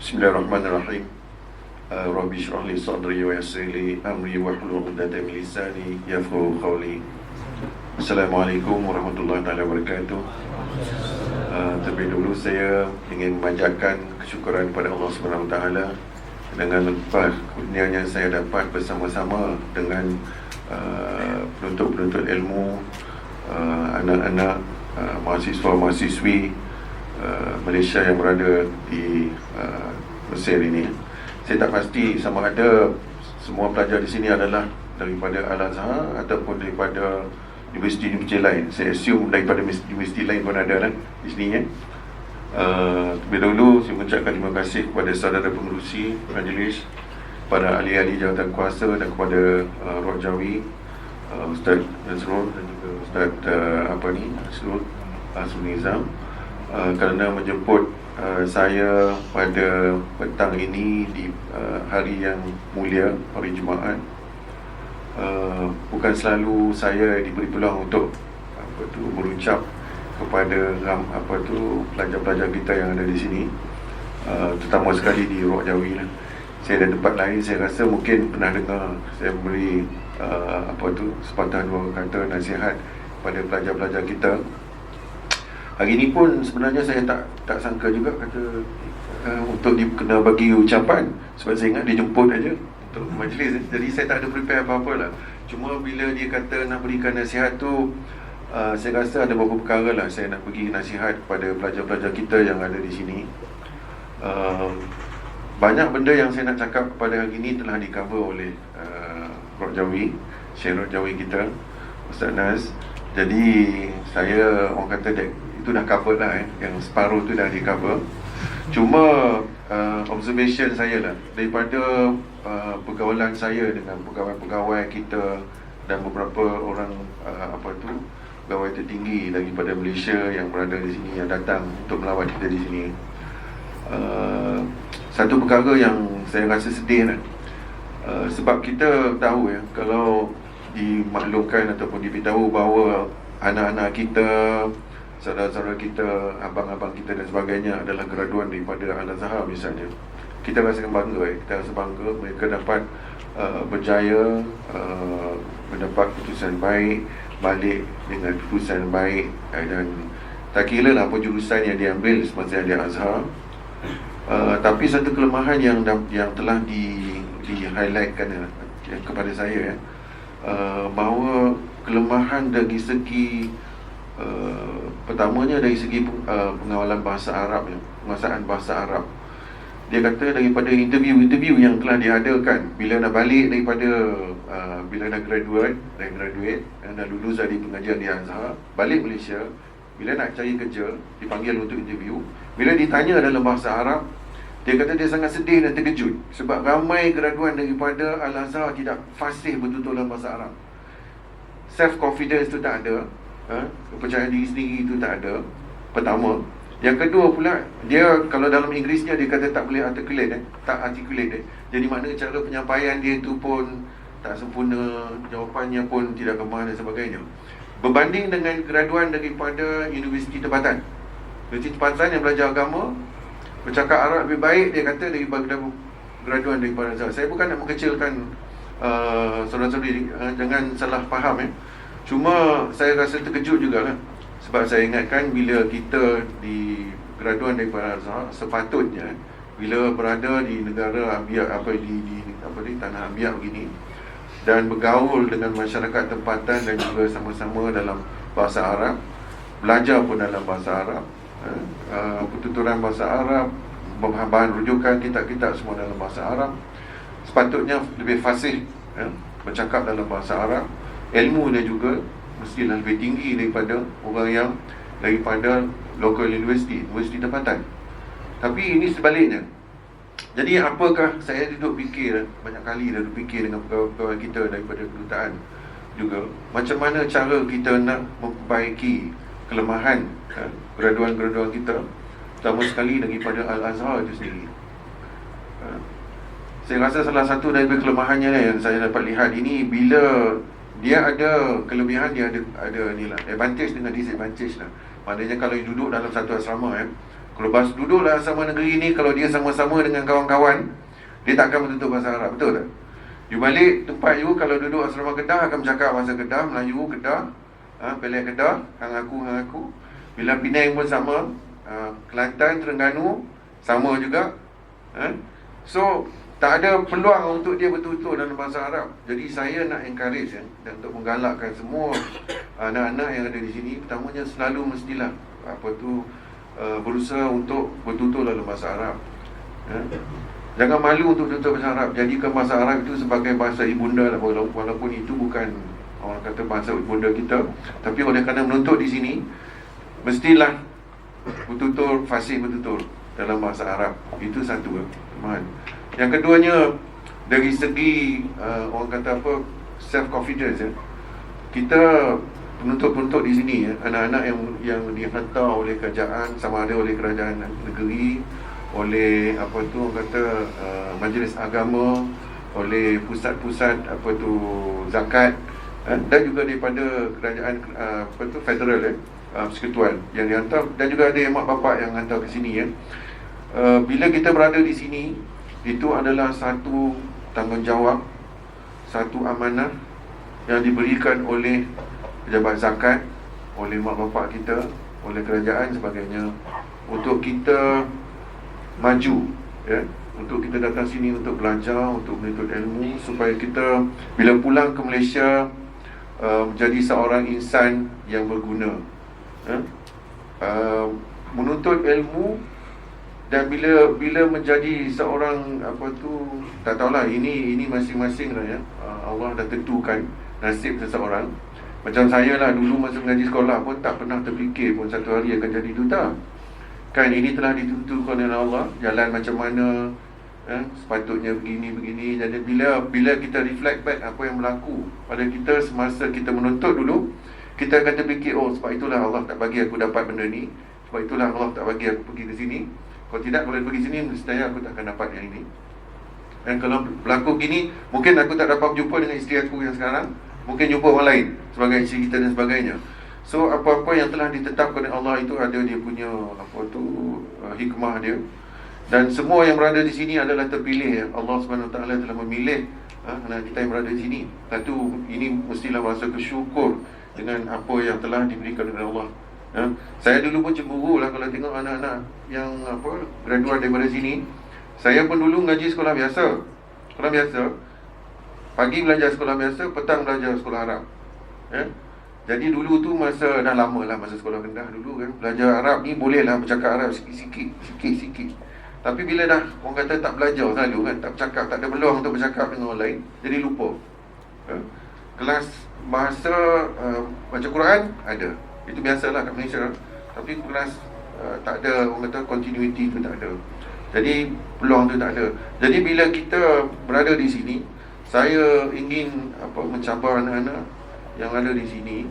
Bismillahirrahmanirrahim. Rabbi shrah li sadri wa yassir li amri wahlul 'uqdatam min lisani yafqahu qawli. Assalamualaikum warahmatullahi wabarakatuh. Terlebih dahulu saya ingin memanjatkan kesyukuran kepada Allah Subhanahu Wa Taala dengan lepas kurnianya saya dapat bersama-sama dengan penuntut-penuntut ilmu, anak-anak mahasiswa-mahasiswi Malaysia yang berada di Mesir ini. Saya tak pasti sama ada semua pelajar di sini adalah daripada Al-Azhar ataupun daripada universiti-universiti lain. Saya assume daripada universiti lain pun ada di sini ya. Terlebih dahulu saya mengucapkan terima kasih kepada saudara pengerusi majlis, para ahli-ahli jawatan kuasa dan kepada Roh Jawi, Ustaz Nazrul dan juga Ustaz Asrul Nizam kerana menjemput saya pada petang ini di hari yang mulia, hari Jumaat. Bukan selalu saya diberi peluang untuk berucap kepada pelajar-pelajar kita yang ada di sini, terutama sekali di Roh Jawi lah. Saya ada tempat lain, saya rasa mungkin pernah dengar saya beri sepatah dua kata nasihat pada pelajar-pelajar kita. Hari ini pun sebenarnya saya tak sangka juga kata untuk kena bagi ucapan, sebab saya ingat dia jemput aja untuk majlis. Jadi saya tak ada prepare apa-apa lah. Cuma bila dia kata nak berikan nasihat tu, saya rasa ada beberapa perkara lah saya nak bagi nasihat kepada pelajar-pelajar kita yang ada di sini. Banyak benda yang saya nak cakap pada hari ini telah di cover oleh Roh Jawi, Syekh Roh Jawi kita, Ustaz Naz. Jadi saya orang kata itu dah cover lah yang separuh tu dah di cover. Cuma observation saya lah daripada pergaulan saya dengan pegawai-pegawai kita dan beberapa orang pegawai tertinggi daripada Malaysia yang berada di sini, yang datang untuk melawat kita di sini. Satu perkara yang saya rasa sedih lah, sebab kita tahu ya, kalau dimaklumkan ataupun diberitahu bahawa anak-anak kita, saudara-saudara kita, abang-abang kita dan sebagainya adalah graduan daripada Al-Azhar misalnya, kita rasakan bangga kita rasa bangga mereka dapat berjaya, mendapat keputusan baik, balik dengan keputusan baik, dan tak kira lah apa jurusan yang diambil semasa di Azhar. Tapi satu kelemahan yang telah di-highlightkan kepada saya bahawa kelemahan dari segi pertamanya dari segi pengawalan bahasa Arab, penguasaan bahasa Arab. Dia kata daripada interview yang telah diadakan, bila nak balik daripada bila dah graduate dan dah lulus dari pengajian di Azhar, balik Malaysia, bila nak cari kerja, dipanggil untuk interview. Bila ditanya dalam bahasa Arab, dia kata dia sangat sedih dan terkejut sebab ramai graduan daripada Al-Azhar tidak fasih betul-betul dalam bahasa Arab. Self-confidence tu tak ada, kepercayaan diri sendiri itu tak ada. Pertama. Yang kedua pula, dia kalau dalam Inggerisnya dia kata tak boleh articulate. Jadi maknanya cara penyampaian dia tu pun tak sempurna, jawapannya pun tidak kemah dan sebagainya. Berbanding dengan graduan daripada universiti tempatan, universiti tempatan yang belajar agama, bercakap Arab lebih baik, dia kata daripada graduan daripada Azhar. Saya bukan nak mengecilkan saudara-saudari, jangan salah faham Cuma saya rasa terkejut jugalah, sebab saya ingatkan bila kita di graduan daripada Azhar, sepatutnya bila berada di negara Ambiak di tanah Ambiak begini dan bergaul dengan masyarakat tempatan dan juga sama-sama dalam bahasa Arab, belajar pun dalam bahasa Arab, pertuturan bahasa Arab, bahan rujukan kitab-kitab semua dalam bahasa Arab, sepatutnya lebih fasih bercakap dalam bahasa Arab. Ilmu dia juga mestilah lebih tinggi daripada orang yang daripada local university tempatan. Tapi ini sebaliknya. Jadi apakah saya duduk fikir, banyak kali dah duduk fikir dengan pegawai kita daripada kedutaan juga, macam mana cara kita nak memperbaiki kelemahan graduan-graduan kita, terutama sekali daripada Al-Azhar itu sendiri. Saya rasa salah satu daripada kelemahannya yang saya dapat lihat ini, bila dia ada kelebihan, dia ada advantage dengan disadvantage lah. Maknanya kalau duduk dalam satu asrama Kalau duduklah sama negeri ni, kalau dia sama-sama dengan kawan-kawan, dia takkan bertutur bahasa Arab, betul tak? You balik tempat you, kalau duduk asrama Kedah akan bercakap bahasa Kedah, Melayu Kedah, Pelik Kedah, hang aku. Bila Penang pun sama, Kelantan, Terengganu sama juga. So tak ada peluang untuk dia bertutur dalam bahasa Arab. Jadi saya nak encourage dan untuk menggalakkan semua anak-anak yang ada di sini, pertamanya selalu mestilah berusaha untuk bertutur dalam bahasa Arab. Jangan malu untuk tutur bahasa Arab. Jadikan bahasa Arab itu sebagai bahasa ibunda, walaupun itu bukan orang kata bahasa ibunda kita, tapi oleh kerana menuntut di sini, mestilah bertutur, fasih bertutur dalam bahasa Arab. Itu satu teman. Yang keduanya, dari segi orang kata self confidence, kita penuntut-penuntut di sini, anak-anak yang dihantar oleh kerajaan, sama ada oleh kerajaan negeri, oleh orang kata majlis agama, oleh pusat-pusat zakat, dan juga daripada kerajaan federal, persekutuan yang dihantar, dan juga ada mak bapak yang hantar ke sini. Bila kita berada di sini, itu adalah satu tanggungjawab, satu amanah yang diberikan oleh pejabat zakat, oleh mak bapak kita, oleh kerajaan sebagainya, untuk kita maju, untuk kita datang sini untuk belajar, untuk menuntut ilmu, supaya kita bila pulang ke Malaysia menjadi seorang insan yang berguna, menuntut ilmu. Dan bila menjadi seorang tak tahulah, ini masing-masing lah Allah dah tentukan nasib seseorang. Macam saya lah, dulu masa mengaji sekolah pun tak pernah terfikir pun satu hari akan jadi duta. Kan ini telah ditentukan oleh Allah, jalan macam mana, sepatutnya begini. Jadi bila kita reflect back apa yang berlaku pada kita semasa kita menuntut dulu, kita akan terfikir, sebab itulah Allah tak bagi aku dapat benda ni, sebab itulah Allah tak bagi aku pergi ke sini. Kalau tidak, kalau pergi sini, mestinya aku tak akan dapat yang ini. Dan kalau berlaku gini, mungkin aku tak dapat berjumpa dengan isteri aku yang sekarang, mungkin jumpa orang lain sebagai isteri kita dan sebagainya. So apa-apa yang telah ditetapkan oleh Allah itu ada dia punya hikmah dia. Dan semua yang berada di sini adalah terpilih. Allah SWT telah memilih anak kita yang berada di sini. Satu, ini mestilah rasa bersyukur dengan apa yang telah diberikan oleh Allah. Saya dulu pun cemburu lah kalau tengok anak-anak yang graduate daripada sini. Saya pun dulu ngaji sekolah biasa. Pagi belajar sekolah biasa, petang belajar sekolah Arab. Jadi dulu tu masa dah lama lah, masa sekolah rendah dulu kan, belajar Arab ni bolehlah bercakap Arab sikit-sikit. Tapi bila dah orang kata tak belajar selalu kan, tak bercakap, tak ada peluang untuk bercakap dengan orang lain, jadi lupa. Kelas bahasa baca Quran ada, itu biasalah kat Malaysia. Tapi kelas tak ada, orang kata continuity tu tak ada. Jadi peluang tu tak ada. Jadi bila kita berada di sini, saya ingin mencabar anak-anak yang ada di sini,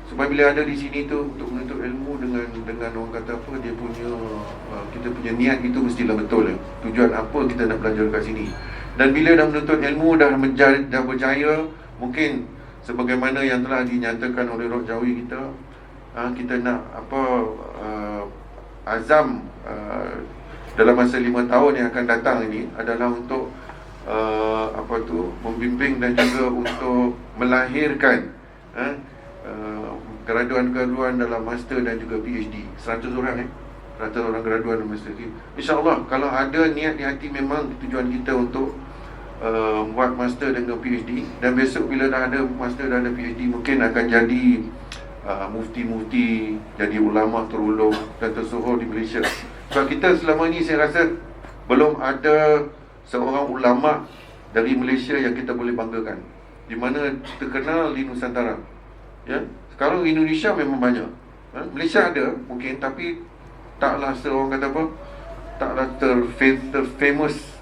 supaya bila ada di sini tu untuk menuntut ilmu dengan orang kata dia punya kita punya niat itu mestilah betul. Tujuan apa kita nak belajar kat sini. Dan bila dah menuntut ilmu, dah berjaya, mungkin sebagaimana yang telah dinyatakan oleh Roh Jawi kita, kita nak azam dalam masa 5 tahun yang akan datang ini adalah untuk membimbing dan juga untuk melahirkan graduan-graduan dalam master dan juga PhD. 100 orang 100 orang graduan dalam master. InsyaAllah kalau ada niat di hati, memang tujuan kita untuk buat master dengan PhD. Dan besok bila dah ada master dan ada PhD, mungkin akan jadi mufti-mufti, jadi ulama terulung dan tersohor di Malaysia. Sebab kita selama ni saya rasa belum ada seorang ulama dari Malaysia yang kita boleh banggakan, di mana terkenal di Nusantara. Sekarang Indonesia memang banyak. Malaysia ada mungkin, tapi taklah seorang kata taklah terfamous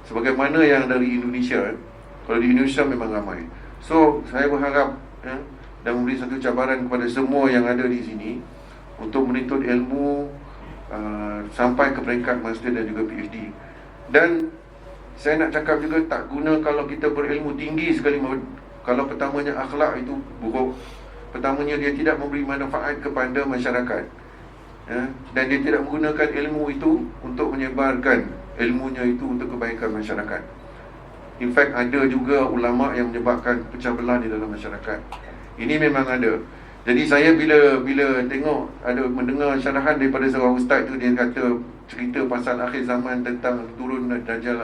sebagaimana yang dari Indonesia. Kalau di Indonesia memang ramai. So saya berharap dan memberi satu cabaran kepada semua yang ada di sini untuk menuntut ilmu sampai ke peringkat master dan juga PhD. Dan saya nak cakap juga, tak guna kalau kita berilmu tinggi sekali, kalau pertamanya akhlak itu buruk, pertamanya dia tidak memberi manfaat kepada masyarakat, ya, dan dia tidak menggunakan ilmu itu untuk menyebarkan ilmunya itu untuk kebaikan masyarakat. In fact, ada juga ulama yang menyebabkan pecah belah di dalam masyarakat. Ini memang ada. Jadi saya bila tengok, ada mendengar syarahan daripada seorang ustaz tu, dia kata cerita pasal akhir zaman tentang turun Dajjal,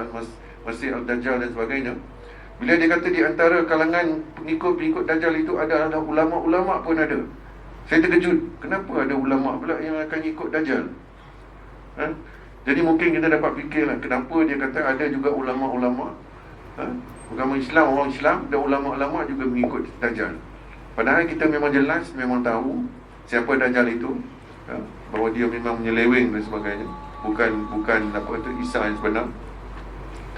Masih Al-Dajjal dan sebagainya. Bila dia kata di antara kalangan pengikut-pengikut Dajjal itu ada ulama-ulama pun ada. Saya terkejut, kenapa ada ulama pula yang akan ikut Dajjal? Jadi mungkin kita dapat fikirlah kenapa dia kata ada juga ulama-ulama, agama Islam, orang Islam dan ulama-ulama juga mengikut Dajjal. Padahal kita memang jelas, memang tahu siapa Dajjal itu, bahawa dia memang menyeleweng dan sebagainya. Bukan apa itu Isa yang sebenar.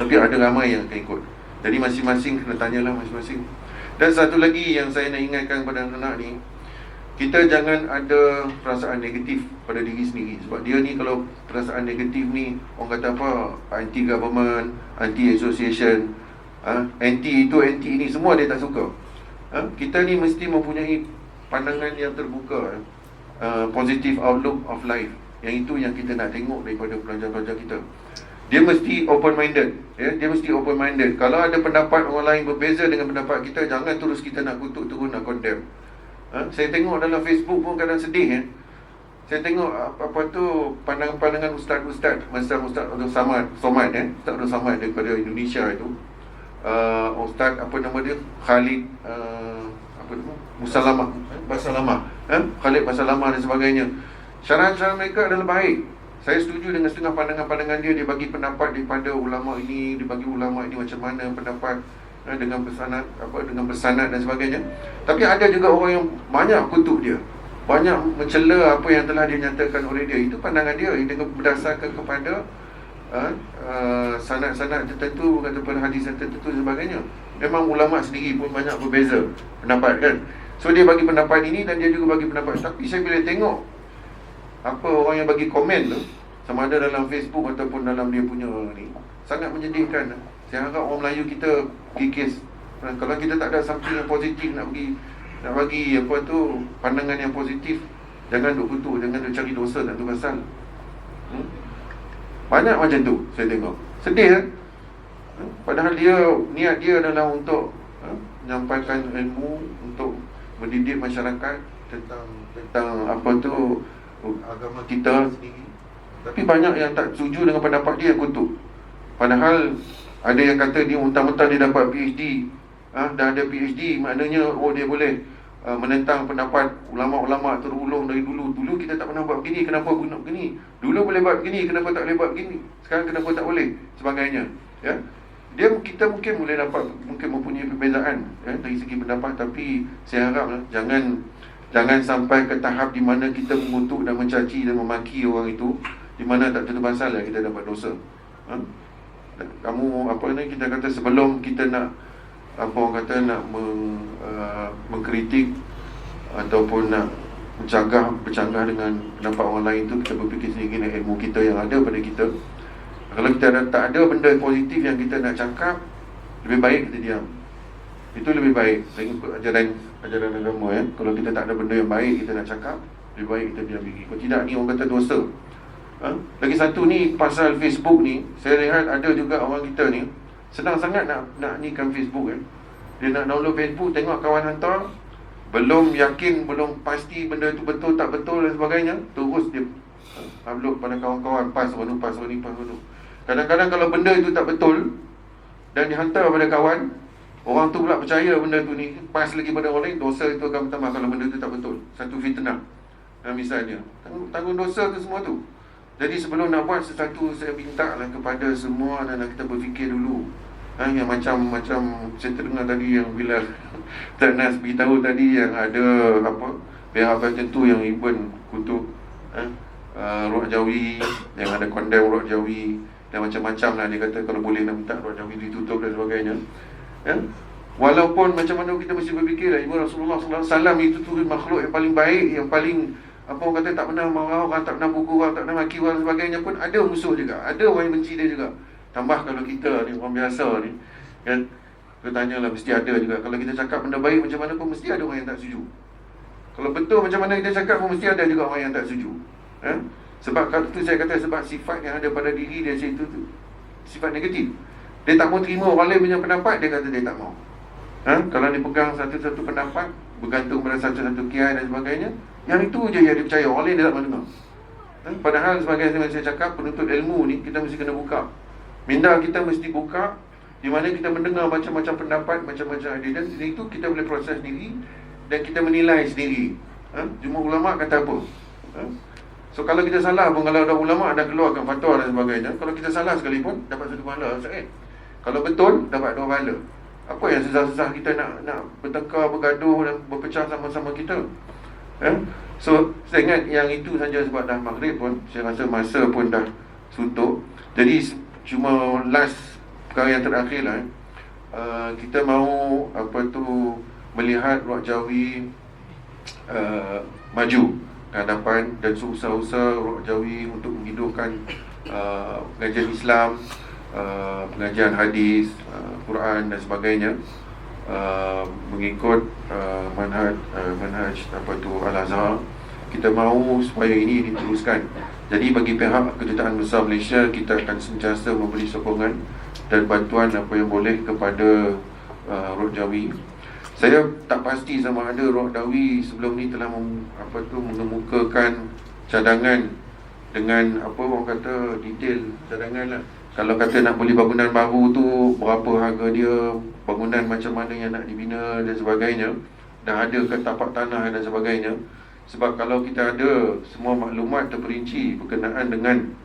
Tapi ada ramai yang akan ikut. Jadi masing-masing kena tanyalah masing-masing. Dan satu lagi yang saya nak ingatkan kepada anak-anak ni, kita jangan ada perasaan negatif pada diri sendiri. Sebab dia ni kalau perasaan negatif ni, orang kata apa, anti government, anti association, anti itu, anti ini, semua dia tak suka. Kita ni mesti mempunyai pandangan yang terbuka, positive outlook of life. Yang itu yang kita nak tengok daripada pelajar-pelajar kita. Dia mesti open-minded, ya? Dia mesti open-minded. Kalau ada pendapat orang lain berbeza dengan pendapat kita, jangan terus kita nak kutuk, terus nak condemn. Saya tengok dalam Facebook pun kadang sedih, ya? Saya tengok apa tu pandangan-pandangan ustaz-ustaz, macam Ustaz Abdul Somad, ya? Ustaz Abdul Somad daripada Indonesia itu. Ustaz apa nama dia? Khalid apa tu? Basalamah, Khalid Basalamah dan sebagainya. Syarahan-syarahan mereka adalah baik. Saya setuju dengan setengah pandangan-pandangan dia. Dia bagi pendapat daripada ulama ini, dia bagi ulama ini macam mana pendapat dengan bersanad dan sebagainya. Tapi ada juga orang yang banyak kutuk dia, banyak mencela apa yang telah dinyatakan oleh dia. Itu pandangan dia yang berdasarkan kepada sanad-sanad tertentu, ataupun hadis tertentu dan sebagainya. Memang ulama sendiri pun banyak berbeza pendapat, kan. So dia bagi pendapat ini dan dia juga bagi pendapat. Tapi saya bila tengok apa orang yang bagi komen tu, sama ada dalam Facebook ataupun dalam dia punya ni, sangat menyedihkan. Saya harap orang Melayu kita kikis. Kalau kita tak ada something yang positif nak bagi apa tu pandangan yang positif, jangan duk kutuk, jangan duk cari dosa tak tu pasal. Banyak macam tu saya tengok. Sedih, kan? Padahal niat dia adalah untuk menyampaikan ilmu, untuk mendidik masyarakat tentang apa tu agama kita sendiri. Tapi banyak yang tak setuju dengan pendapat dia, kutuk. Padahal ada yang kata dia mentang-mentang dia dapat PhD, dah ada PhD, maknanya dia boleh menentang pendapat ulama-ulama terulung dari dulu. Dulu kita tak pernah buat begini, kenapa guna begini? Dulu boleh buat begini, kenapa tak boleh buat begini? Sekarang kenapa tak boleh? Sebagainya, ya. Kita mungkin boleh dapat, mungkin mempunyai perbezaan, ya, dari segi pendapat. Tapi saya harap jangan sampai ke tahap di mana kita mengutuk dan mencaci dan memaki orang itu, di mana tak tentu pasal kita dapat dosa. Kamu kita kata sebelum kita nak mengkritik ataupun nak bercanggah dengan pendapat orang lain tu, kita berfikir sendiri dengan ilmu kita yang ada pada kita. Kalau kita tak ada benda positif yang kita nak cakap, lebih baik kita diam. Itu lebih baik. Saya ikut ajaran agama, ya. Kalau kita tak ada benda yang baik kita nak cakap, lebih baik kita diam diri. Kalau tidak, ni orang kata dosa. Lagi satu ni pasal Facebook ni, saya lihat ada juga orang kita ni senang sangat nak nikan Facebook, kan. Dia nak download Facebook, tengok kawan hantar, belum yakin, belum pasti benda tu betul tak betul dan sebagainya, terus dia upload pada kawan-kawan, pas ni. Kadang-kadang kalau benda itu tak betul dan dihantar pada kawan, orang tu pula percaya benda tu ni pas lagi pada orang lain, dosa itu akan bertambah kalau benda tu tak betul. Satu fitnah, misalnya, tanggung dosa tu semua tu. Jadi sebelum nak buat sesuatu, saya minta lah kepada semua dan kita berfikir dulu. Yang macam saya terdengar tadi yang bila Ternas beritahu tadi yang ada pihak tertentu yang even kutuk Ruak Jawi, yang ada condemn Ruak Jawi dan macam-macam lah. Dia kata kalau boleh nak minta Ruak Jawi ditutup dan sebagainya, ya. Walaupun macam mana kita mesti berfikir lah, Ibu Rasulullah SAW itu tu makhluk yang paling baik, yang paling orang kata tak pernah marah orang, tak pernah pukul orang, tak pernah maki orang dan sebagainya, pun ada musuh juga, ada orang yang benci dia juga. Tambah kalau kita ni orang biasa ni, kan, kita tanyalah, mesti ada juga. Kalau kita cakap benda baik macam mana pun mesti ada orang yang tak setuju. Kalau betul macam mana kita cakap pun mesti ada juga orang yang tak setuju. Sebab kalau tu saya kata, sebab sifat yang ada pada diri dia situ tu sifat negatif. Dia tak mau terima orang lain punya pendapat, dia kata dia tak mau. Kalau dia pegang satu-satu pendapat, bergantung pada satu-satu kiai dan sebagainya, yang itu je yang dia percaya, orang lain dia tak mau dengar. Padahal sebagai yang saya cakap, penuntut ilmu ni kita mesti kena buka. Minda kita mesti buka, di mana kita mendengar macam-macam pendapat, macam-macam idea, dan itu kita boleh proses sendiri dan kita menilai sendiri. Cuma ulama kata apa? So kalau kita salah pun, kalau ada ulama dah keluarkan fatwa dan sebagainya, kalau kita salah sekalipun dapat satu pahala. Kalau betul dapat 2 pahala. Apa yang susah-susah kita nak bertengkar, bergaduh dan berpecah sama-sama kita? So saya ingat yang itu saja, sebab dah maghrib pun, saya rasa masa pun dah suntuk. Jadi cuma last perkara yang terakhir lah, kita mahu melihat Rock Jawi maju ke hadapan, dan usaha-usaha Rock Jawi untuk menghidupkan pengajian Islam, pengajian hadis, Quran dan sebagainya, mengikut manhaj Al-Azhar. Kita mahu supaya ini diteruskan. Jadi bagi pihak Kedutaan Besar Malaysia, kita akan sentiasa memberi sokongan dan bantuan apa yang boleh kepada Rock Jawi. Saya tak pasti sama ada Rock Jawi sebelum ni telah mengemukakan cadangan dengan orang kata detail cadangan lah. Kalau kata nak beli bangunan baru tu, berapa harga dia, bangunan macam mana yang nak dibina dan sebagainya, dah ada ke tapak tanah dan sebagainya. Sebab kalau kita ada semua maklumat terperinci berkenaan dengan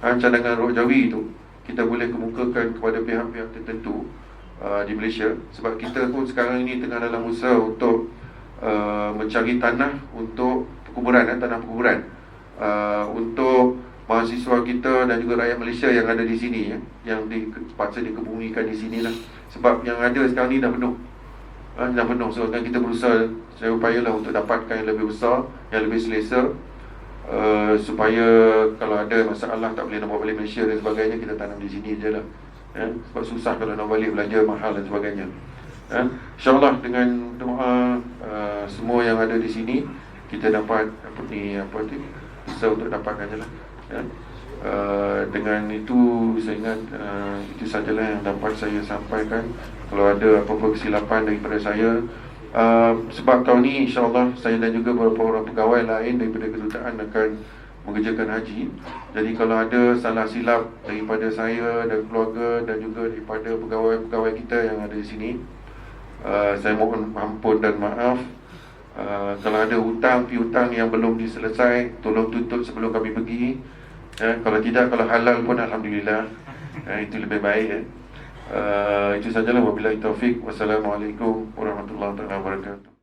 cadangan Rock Jawi tu, kita boleh kemukakan kepada pihak-pihak tertentu di Malaysia. Sebab kita pun sekarang ini tengah dalam usaha untuk mencari tanah untuk perkuburan, tanah perkuburan untuk mahasiswa kita dan juga rakyat Malaysia yang ada di sini, yang dipaksa dikebumikan di sinilah. Sebab yang ada sekarang ni dah penuh. So kan kita berusaha saya upayalah untuk dapatkan yang lebih besar, yang lebih selesa, supaya kalau ada masalah tak boleh nak bawa balik Malaysia dan sebagainya, kita tanam di sini je lah. Sebab susah kalau nak balik, belanja mahal dan sebagainya. InsyaAllah dengan doa semua yang ada di sini, kita dapat bisa untuk dapatkan je lah. Dengan itu saya ingat itu sajalah yang dapat saya sampaikan. Kalau ada apa-apa kesilapan daripada saya, sebab tahun ni insyaAllah saya dan juga beberapa orang pegawai lain daripada kedutaan akan mengerjakan haji. Jadi kalau ada salah silap daripada saya dan keluarga dan juga daripada pegawai-pegawai kita yang ada di sini, saya mohon ampun dan maaf. Kalau ada hutang yang belum diselesai, tolong tuntut sebelum kami pergi. Kalau tidak, kalau halal pun alhamdulillah, itu lebih baik. Itu sajalah, wabillahi taufik. Wassalamualaikum warahmatullahi wabarakatuh.